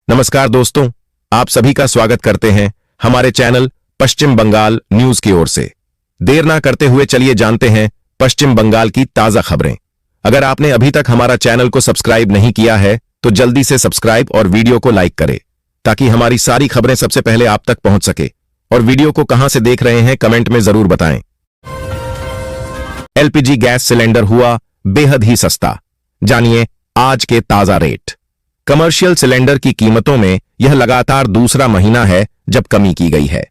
नमस्कार दोस्तों, आप सभी का स्वागत करते हैं हमारे चैनल पश्चिम बंगाल न्यूज की ओर से। देर ना करते हुए चलिए जानते हैं पश्चिम बंगाल की ताजा खबरें। अगर आपने अभी तक हमारा चैनल को सब्सक्राइब नहीं किया है तो जल्दी से सब्सक्राइब और वीडियो को लाइक करें ताकि हमारी सारी खबरें सबसे पहले आप तक पहुंच सके। और वीडियो को कहां से देख रहे हैं कमेंट में जरूर बताएं। एलपीजी गैस सिलेंडर हुआ बेहद ही सस्ता, जानिए आज के ताजा रेट। कमर्शियल सिलेंडर की कीमतों में यह लगातार दूसरा महीना है जब कमी की गई है।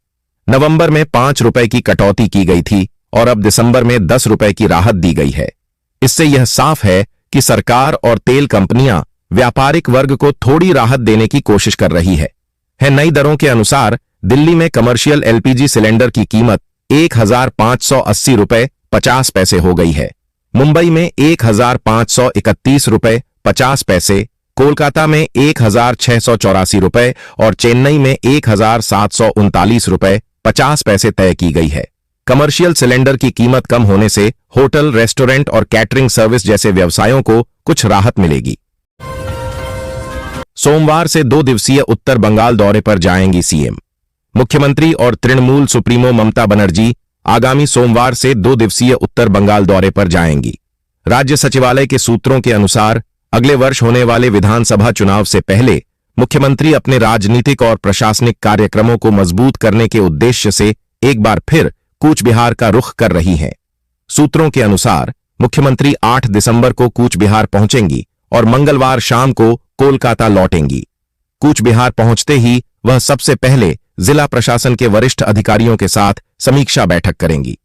नवंबर में 5 रुपए की कटौती की गई थी और अब दिसंबर में 10 रुपए की राहत दी गई है। इससे यह साफ है कि सरकार और तेल कंपनियां व्यापारिक वर्ग को थोड़ी राहत देने की कोशिश कर रही है। नई दरों के अनुसार दिल्ली में कमर्शियल एलपीजी सिलेंडर की कीमत 1,580 रुपए 50 पैसे हो गई है। मुंबई में 1,531 रुपए 50 पैसे, कोलकाता में 1,684 रुपए और चेन्नई में 1,739 रुपए 50 पैसे तय की गई है। कमर्शियल सिलेंडर की कीमत कम होने से होटल, रेस्टोरेंट और कैटरिंग सर्विस जैसे व्यवसायों को कुछ राहत मिलेगी। सोमवार से 2 दिवसीय उत्तर बंगाल दौरे पर जाएंगी सीएम। मुख्यमंत्री और तृणमूल सुप्रीमो ममता बनर्जी आगामी सोमवार से 2 दिवसीय उत्तर बंगाल दौरे पर जाएंगी। राज्य सचिवालय के सूत्रों के अनुसार अगले वर्ष होने वाले विधानसभा चुनाव से पहले मुख्यमंत्री अपने राजनीतिक और प्रशासनिक कार्यक्रमों को मजबूत करने के उद्देश्य से एक बार फिर कूच बिहार का रुख कर रही हैं। सूत्रों के अनुसार मुख्यमंत्री 8 दिसंबर को कूच बिहार पहुंचेंगी और मंगलवार शाम को कोलकाता लौटेंगी। कूच बिहार पहुंचते ही वह सबसे पहले जिला प्रशासन के वरिष्ठ अधिकारियों के साथ समीक्षा बैठक करेंगी।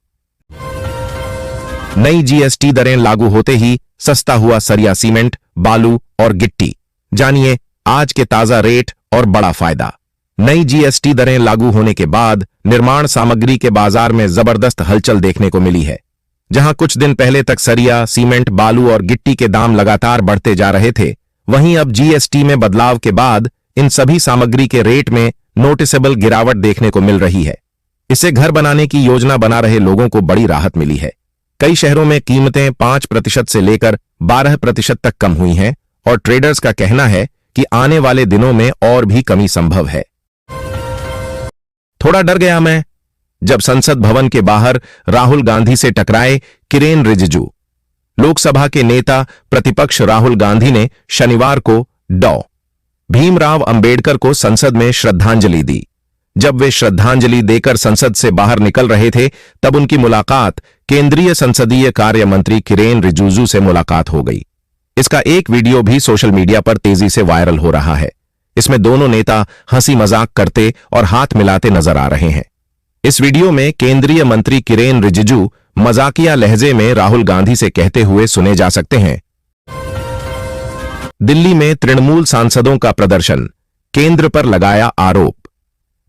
नई जीएसटी दरें लागू होते ही सस्ता हुआ सरिया सीमेंट, बालू और गिट्टी, जानिए आज के ताजा रेट और बड़ा फायदा। नई जीएसटी दरें लागू होने के बाद निर्माण सामग्री के बाजार में जबरदस्त हलचल देखने को मिली है। जहां कुछ दिन पहले तक सरिया, सीमेंट, बालू और गिट्टी के दाम लगातार बढ़ते जा रहे थे, वहीं अब जीएसटी में बदलाव के बाद इन सभी सामग्री के रेट में नोटिसेबल गिरावट देखने को मिल रही है। इससे घर बनाने की योजना बना रहे लोगों को बड़ी राहत मिली है। कई शहरों में कीमतें 5% से लेकर 12% तक कम हुई हैं और ट्रेडर्स का कहना है कि आने वाले दिनों में और भी कमी संभव है। थोड़ा डर गया मैं जब संसद भवन के बाहर राहुल गांधी से टकराए किरेन रिजिजू। लोकसभा के नेता प्रतिपक्ष राहुल गांधी ने शनिवार को डॉ. भीमराव अंबेडकर को संसद में श्रद्धांजलि दी। जब वे श्रद्धांजलि देकर संसद से बाहर निकल रहे थे तब उनकी मुलाकात केंद्रीय संसदीय कार्य मंत्री किरेन रिजिजू से मुलाकात हो गई। इसका एक वीडियो भी सोशल मीडिया पर तेजी से वायरल हो रहा है। इसमें दोनों नेता हंसी मजाक करते और हाथ मिलाते नजर आ रहे हैं। इस वीडियो में केंद्रीय मंत्री किरेन रिजिजू मजाकिया लहजे में राहुल गांधी से कहते हुए सुने जा सकते हैं। दिल्ली में तृणमूल सांसदों का प्रदर्शन, केंद्र पर लगाया आरोप।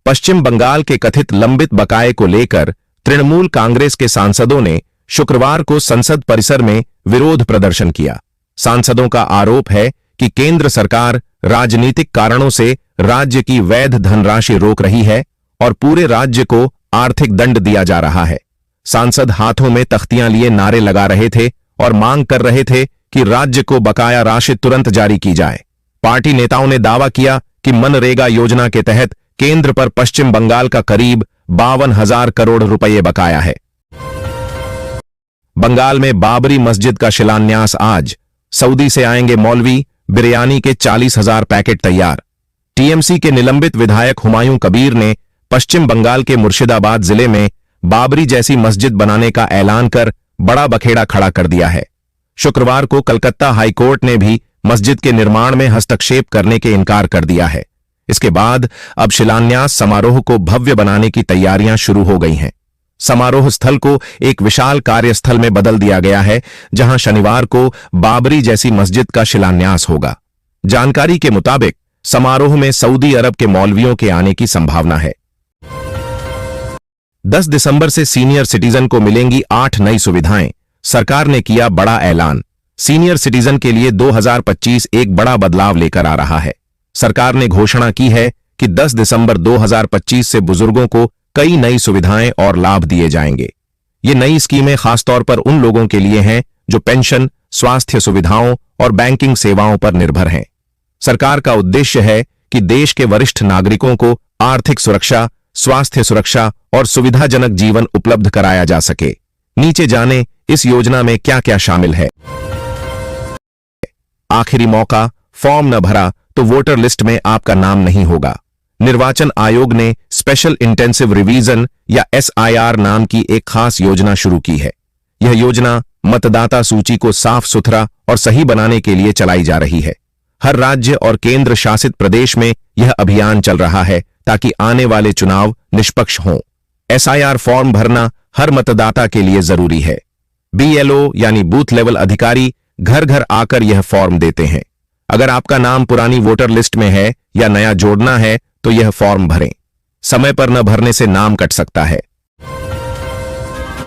पश्चिम बंगाल के कथित लंबित बकाये को लेकर तृणमूल कांग्रेस के सांसदों ने शुक्रवार को संसद परिसर में विरोध प्रदर्शन किया। सांसदों का आरोप है कि केंद्र सरकार राजनीतिक कारणों से राज्य की वैध धनराशि रोक रही है और पूरे राज्य को आर्थिक दंड दिया जा रहा है। सांसद हाथों में तख्तियां लिए नारे लगा रहे थे और मांग कर रहे थे कि राज्य को बकाया राशि तुरंत जारी की जाए। पार्टी नेताओं ने दावा किया कि मनरेगा योजना के तहत केंद्र पर पश्चिम बंगाल का करीब 52,000 करोड़ रुपए बकाया है। बंगाल में बाबरी मस्जिद का शिलान्यास आज। सऊदी से आएंगे मौलवी, बिरयानी के 40,000 पैकेट तैयार। टीएमसी के निलंबित विधायक हुमायूं कबीर ने पश्चिम बंगाल के मुर्शिदाबाद जिले में बाबरी जैसी मस्जिद बनाने का ऐलान कर बड़ा बखेड़ा खड़ा कर दिया है। शुक्रवार को कलकत्ता हाईकोर्ट ने भी मस्जिद के निर्माण में हस्तक्षेप करने के इनकार कर दिया है। इसके बाद अब शिलान्यास समारोह को भव्य बनाने की तैयारियां शुरू हो गई हैं। समारोह स्थल को एक विशाल कार्यस्थल में बदल दिया गया है, जहां शनिवार को बाबरी जैसी मस्जिद का शिलान्यास होगा। जानकारी के मुताबिक समारोह में सऊदी अरब के मौलवियों के आने की संभावना है। 10 दिसंबर से सीनियर सिटीजन को मिलेंगी 8 नई सुविधाएं, सरकार ने किया बड़ा ऐलान। सीनियर सिटीजन के लिए 2025 एक बड़ा बदलाव लेकर आ रहा है। सरकार ने घोषणा की है कि 10 दिसंबर 2025 से बुजुर्गों को कई नई सुविधाएं और लाभ दिए जाएंगे। ये नई स्कीमें खासतौर पर उन लोगों के लिए हैं जो पेंशन, स्वास्थ्य सुविधाओं और बैंकिंग सेवाओं पर निर्भर हैं। सरकार का उद्देश्य है कि देश के वरिष्ठ नागरिकों को आर्थिक सुरक्षा, स्वास्थ्य सुरक्षा और सुविधाजनक जीवन उपलब्ध कराया जा सके। नीचे जाने इस योजना में क्या क्या शामिल है। आखिरी मौका, फॉर्म न भरा तो वोटर लिस्ट में आपका नाम नहीं होगा। निर्वाचन आयोग ने स्पेशल इंटेंसिव रिवीजन या SIR नाम की एक खास योजना शुरू की है। यह योजना मतदाता सूची को साफ सुथरा और सही बनाने के लिए चलाई जा रही है। हर राज्य और केंद्र शासित प्रदेश में यह अभियान चल रहा है ताकि आने वाले चुनाव निष्पक्ष हों। SIR फॉर्म भरना हर मतदाता के लिए जरूरी है। BLO यानी बूथ लेवल अधिकारी घर घर आकर यह फॉर्म देते हैं। अगर आपका नाम पुरानी वोटर लिस्ट में है या नया जोड़ना है तो यह फॉर्म भरें। समय पर न भरने से नाम कट सकता है।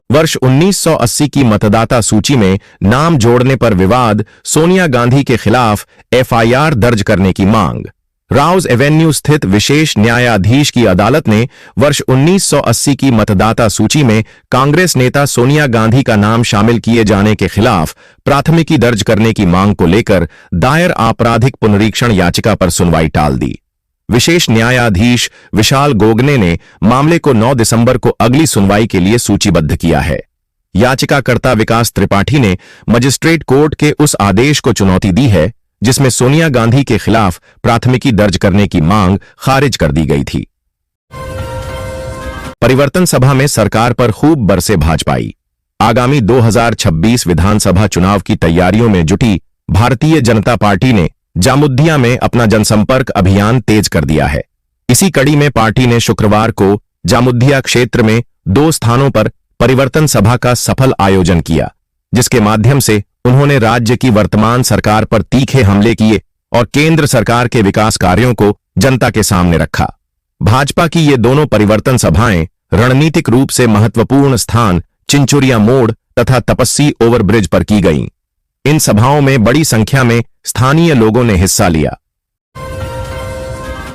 वर्ष 1980 की मतदाता सूची में नाम जोड़ने पर विवाद, सोनिया गांधी के खिलाफ FIR दर्ज करने की मांग। राउज एवेन्यू स्थित विशेष न्यायाधीश की अदालत ने वर्ष 1980 की मतदाता सूची में कांग्रेस नेता सोनिया गांधी का नाम शामिल किए जाने के खिलाफ प्राथमिकी दर्ज करने की मांग को लेकर दायर आपराधिक पुनरीक्षण याचिका पर सुनवाई टाल दी। विशेष न्यायाधीश विशाल गोगने ने मामले को 9 दिसंबर को अगली सुनवाई के लिए सूचीबद्ध किया है। याचिकाकर्ता विकास त्रिपाठी ने मजिस्ट्रेट कोर्ट के उस आदेश को चुनौती दी है जिसमें सोनिया गांधी के खिलाफ प्राथमिकी दर्ज करने की मांग खारिज कर दी गई थी। परिवर्तन सभा में सरकार पर खूब बरसे भाजपाई। आगामी 2026 विधानसभा चुनाव की तैयारियों में जुटी भारतीय जनता पार्टी ने जामुद्दिया में अपना जनसंपर्क अभियान तेज कर दिया है। इसी कड़ी में पार्टी ने शुक्रवार को जामुद्दिया क्षेत्र में 2 स्थानों पर परिवर्तन सभा का सफल आयोजन किया, जिसके माध्यम से उन्होंने राज्य की वर्तमान सरकार पर तीखे हमले किए और केंद्र सरकार के विकास कार्यों को जनता के सामने रखा। भाजपा की ये दोनों परिवर्तन सभाएं रणनीतिक रूप से महत्वपूर्ण स्थान चिंचुरिया मोड़ तथा तपस्सी ओवरब्रिज पर की गईं। इन सभाओं में बड़ी संख्या में स्थानीय लोगों ने हिस्सा लिया।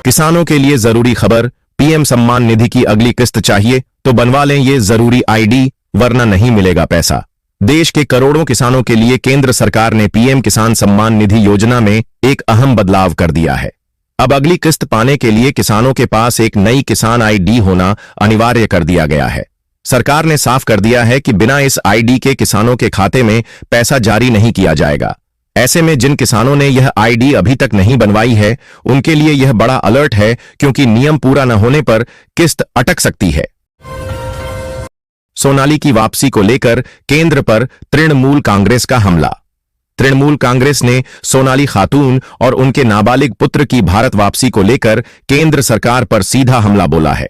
किसानों के लिए जरूरी खबर, PM सम्मान निधि की अगली किस्त चाहिए तो बनवा लें ये जरूरी ID, वरना नहीं मिलेगा पैसा। देश के करोड़ों किसानों के लिए केंद्र सरकार ने PM किसान सम्मान निधि योजना में एक अहम बदलाव कर दिया है। अब अगली किस्त पाने के लिए किसानों के पास एक नई किसान ID होना अनिवार्य कर दिया गया है। सरकार ने साफ कर दिया है कि बिना इस ID के किसानों के खाते में पैसा जारी नहीं किया जाएगा। ऐसे में जिन किसानों ने यह ID अभी तक नहीं बनवाई है, उनके लिए यह बड़ा अलर्ट है, क्योंकि नियम पूरा न होने पर किस्त अटक सकती है। सोनाली की वापसी को लेकर केंद्र पर तृणमूल कांग्रेस का हमला। तृणमूल कांग्रेस ने सोनाली खातून और उनके नाबालिग पुत्र की भारत वापसी को लेकर केंद्र सरकार पर सीधा हमला बोला है।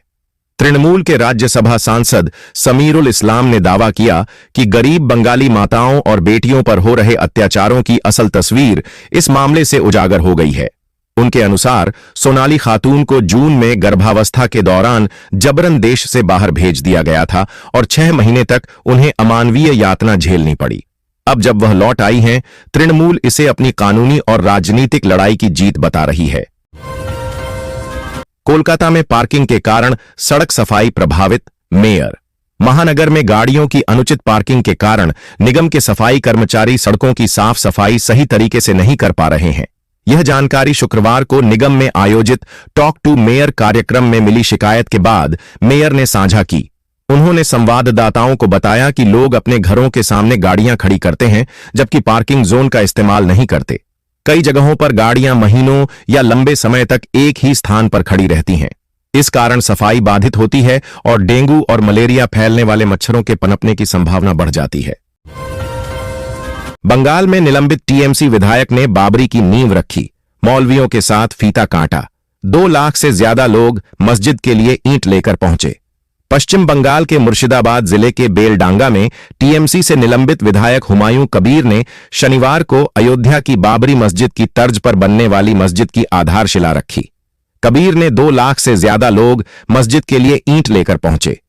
तृणमूल के राज्यसभा सांसद समीरुल इस्लाम ने दावा किया कि गरीब बंगाली माताओं और बेटियों पर हो रहे अत्याचारों की असल तस्वीर इस मामले से उजागर हो गई है। उनके अनुसार सोनाली खातून को जून में गर्भावस्था के दौरान जबरन देश से बाहर भेज दिया गया था और 6 महीने तक उन्हें अमानवीय यातना झेलनी पड़ी। अब जब वह लौट आई हैं, तृणमूल इसे अपनी कानूनी और राजनीतिक लड़ाई की जीत बता रही है। कोलकाता में पार्किंग के कारण सड़क सफाई प्रभावित, मेयर। महानगर में गाड़ियों की अनुचित पार्किंग के कारण निगम के सफाई कर्मचारी सड़कों की साफ सफाई सही तरीके से नहीं कर पा रहे हैं। यह जानकारी शुक्रवार को निगम में आयोजित टॉक टू मेयर कार्यक्रम में मिली शिकायत के बाद मेयर ने साझा की। उन्होंने संवाददाताओं को बताया कि लोग अपने घरों के सामने गाड़ियां खड़ी करते हैं, जबकि पार्किंग जोन का इस्तेमाल नहीं करते। कई जगहों पर गाड़ियां महीनों या लंबे समय तक एक ही स्थान पर खड़ी रहती हैं। इस कारण सफाई बाधित होती है और डेंगू और मलेरिया फैलने वाले मच्छरों के पनपने की संभावना बढ़ जाती है। बंगाल में निलंबित TMC विधायक ने बाबरी की नींव रखी, मौलवियों के साथ फीता काटा। 2 लाख से ज्यादा लोग मस्जिद के लिए ईंट लेकर पहुंचे। पश्चिम बंगाल के मुर्शिदाबाद जिले के बेलडांगा में TMC से निलंबित विधायक हुमायूं कबीर ने शनिवार को अयोध्या की बाबरी मस्जिद की तर्ज पर बनने वाली मस्जिद की आधारशिला रखी। कबीर ने 2 लाख से ज्यादा लोग मस्जिद के लिए ईंट लेकर पहुंचे।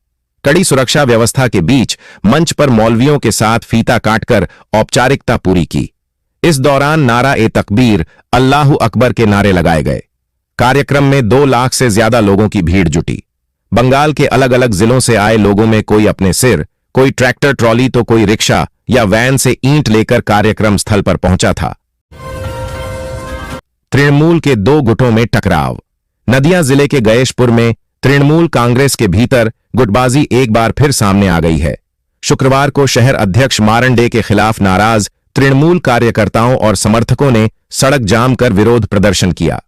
कड़ी सुरक्षा व्यवस्था के बीच मंच पर मौलवियों के साथ फीता काटकर औपचारिकता पूरी की। इस दौरान नारा-ए-तकबीर, अल्लाहु अकबर के नारे लगाए गए। कार्यक्रम में 2 लाख से ज्यादा लोगों की भीड़ जुटी। बंगाल के अलग अलग जिलों से आए लोगों में कोई अपने सिर, कोई ट्रैक्टर ट्रॉली तो कोई रिक्शा या वैन से ईंट लेकर कार्यक्रम स्थल पर पहुंचा था। तृणमूल के 2 गुटों में टकराव। नदिया जिले के गयेशपुर में तृणमूल कांग्रेस के भीतर गुटबाजी एक बार फिर सामने आ गई है। शुक्रवार को शहर अध्यक्ष मारंडे के खिलाफ नाराज तृणमूल कार्यकर्ताओं और समर्थकों ने सड़क जाम कर विरोध प्रदर्शन किया।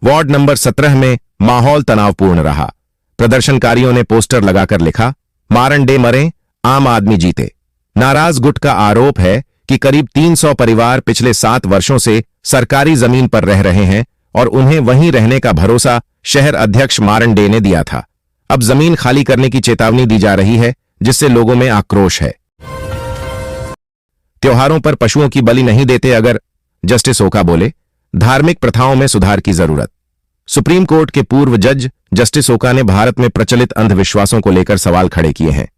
वार्ड नंबर 17 में माहौल तनावपूर्ण रहा। प्रदर्शनकारियों ने पोस्टर लगाकर लिखा, मारंडे मरे, आम आदमी जीते। नाराज गुट का आरोप है कि करीब 300 परिवार पिछले 7 वर्षों से सरकारी जमीन पर रह रहे हैं और उन्हें वहीं रहने का भरोसा शहर अध्यक्ष मारंडे ने दिया था। अब जमीन खाली करने की चेतावनी दी जा रही है, जिससे लोगों में आक्रोश है। त्योहारों पर पशुओं की बलि नहीं देते अगर, जस्टिस ओका बोले, धार्मिक प्रथाओं में सुधार की जरूरत। सुप्रीम कोर्ट के पूर्व जज जस्टिस ओका ने भारत में प्रचलित अंधविश्वासों को लेकर सवाल खड़े किए हैं।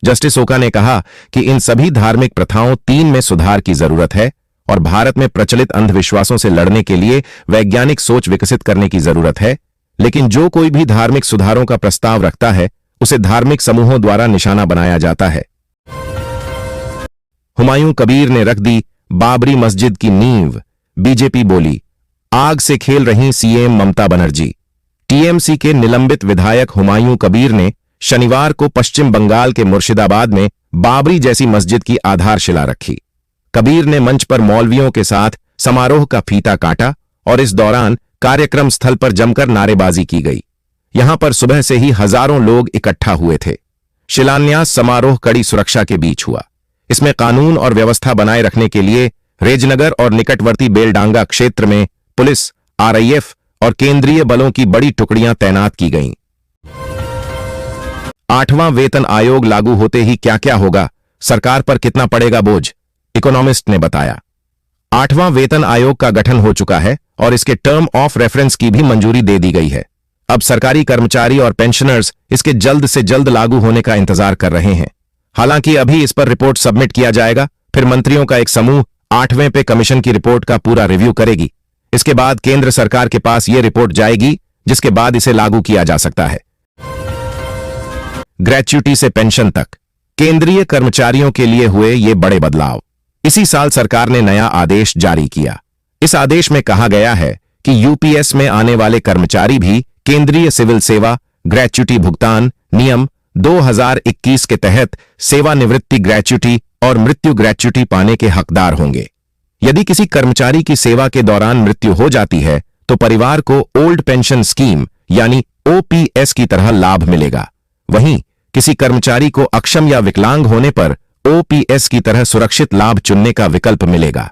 जस्टिस ओका ने कहा कि इन सभी धार्मिक प्रथाओं 3 में सुधार की जरूरत है और भारत में प्रचलित अंधविश्वासों से लड़ने के लिए वैज्ञानिक सोच विकसित करने की जरूरत है, लेकिन जो कोई भी धार्मिक सुधारों का प्रस्ताव रखता है उसे धार्मिक समूहों द्वारा निशाना बनाया जाता है। हुमायूं कबीर ने रख दी बाबरी मस्जिद की नींव, बीजेपी बोली, आग से खेल रही सीएम ममता बनर्जी। टीएमसी के निलंबित विधायक हुमायूं कबीर ने शनिवार को पश्चिम बंगाल के मुर्शिदाबाद में बाबरी जैसी मस्जिद की आधारशिला रखी। कबीर ने मंच पर मौलवियों के साथ समारोह का फीता काटा और इस दौरान कार्यक्रम स्थल पर जमकर नारेबाजी की गई। यहां पर सुबह से ही हजारों लोग इकट्ठा हुए थे। शिलान्यास समारोह कड़ी सुरक्षा के बीच हुआ। इसमें कानून और व्यवस्था बनाए रखने के लिए रेजनगर और निकटवर्ती बेलडांगा क्षेत्र में पुलिस, आरआईएफ और केंद्रीय बलों की बड़ी टुकड़ियां तैनात की गईं। 8वां वेतन आयोग लागू होते ही क्या क्या होगा, सरकार पर कितना पड़ेगा बोझ, इकोनॉमिस्ट ने बताया। 8वां वेतन आयोग का गठन हो चुका है और इसके टर्म ऑफ रेफरेंस की भी मंजूरी दे दी गई है। अब सरकारी कर्मचारी और पेंशनर्स इसके जल्द से जल्द लागू होने का इंतजार कर रहे हैं। हालांकि अभी इस पर रिपोर्ट सबमिट किया जाएगा, फिर मंत्रियों का एक समूह 8वें पे कमीशन की रिपोर्ट का पूरा रिव्यू करेगी। इसके बाद केंद्र सरकार के पास यह रिपोर्ट जाएगी, जिसके बाद इसे लागू किया जा सकता है। ग्रेच्युटी से पेंशन तक केंद्रीय कर्मचारियों के लिए हुए ये बड़े बदलाव। इसी साल सरकार ने नया आदेश जारी किया। इस आदेश में कहा गया है कि यूपीएस में आने वाले कर्मचारी भी केंद्रीय सिविल सेवा ग्रेच्युटी भुगतान नियम 2021 के तहत सेवानिवृत्ति ग्रेच्युटी और मृत्यु ग्रेच्युटी पाने के हकदार होंगे। यदि किसी कर्मचारी की सेवा के दौरान मृत्यु हो जाती है तो परिवार को ओल्ड पेंशन स्कीम यानी ओपीएस की तरह लाभ मिलेगा। वहीं किसी कर्मचारी को अक्षम या विकलांग होने पर ओपीएस की तरह सुरक्षित लाभ चुनने का विकल्प मिलेगा।